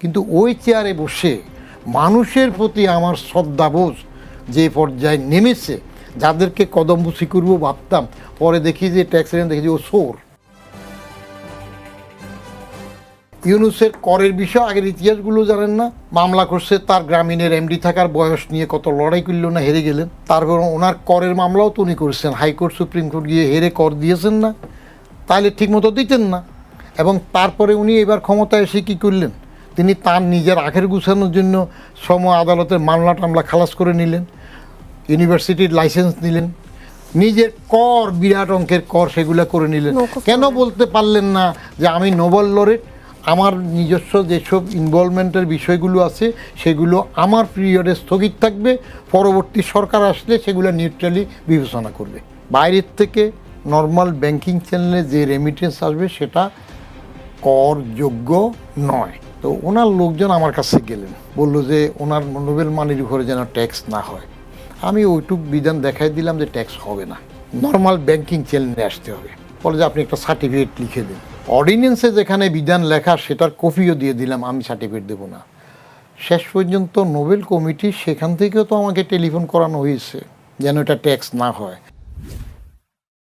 কিন্তু ওই চেয়ারে বসে মানুষের প্রতি আমার শ্রদ্ধাবোধ যে পর্যায়ে নেমেছে, যাদেরকে কদমবুসি করবো ভাবতাম, পরে দেখি যে ট্যাক্স দেখি যে ও চোর। ইউনূসের করের বিষয় আগের ইতিহাসগুলো জানেন না, মামলা করছে তার গ্রামীণের এমডি থাকার বয়স নিয়ে, কত লড়াই করল না, হেরে গেলেন। তারপর ওনার করের মামলাও তো উনি করেছেন, হাইকোর্ট সুপ্রিম কোর্ট গিয়ে হেরে কর দিয়েছেন না, তাহলে ঠিকমতো দিতেন না। এবং তারপরে উনি এবার ক্ষমতায় এসে কী করলেন, তিনি তার নিজের আখের গুছানোর জন্য শ্রম আদালতের মামলা টামলা খালাস করে নিলেন, ইউনিভার্সিটির লাইসেন্স নিলেন, নিজের কর বিরাট অঙ্কের কর সেগুলো করে নিলেন। কেন বলতে পারলেন না যে আমি নোবেল লরেট, আমার নিজস্ব যেসব ইনভলভমেন্টের বিষয়গুলো আছে সেগুলো আমার পিরিয়ডে স্থগিত থাকবে, পরবর্তী সরকার আসলে সেগুলো নিউট্রালি বিবেচনা করবে। বাইরের থেকে নর্মাল ব্যাংকিং চ্যানেলে যে রেমিটেন্স আসবে সেটা করযোগ্য নয়। তো ওনার লোকজন আমার কাছে গেলেন, বললো যে ওনার নোবেল মানির উপরে যেন ট্যাক্স না হয়। আমি ওইটুক বিধান দেখাই দিলাম যে ট্যাক্স হবে না, নর্মাল ব্যাংকিং চ্যানেলে আসতে হবে। বলে যে আপনি একটা সার্টিফিকেট লিখে দিন। অর্ডিন্যান্সে যেখানে বিধান লেখা সেটার কপিও দিয়ে দিলাম, আমি সার্টিফিকেট দেবো না। শেষ পর্যন্ত নোবেল কমিটি সেখান থেকেও তো আমাকে টেলিফোন করানো হয়েছে যেন এটা ট্যাক্স না হয়।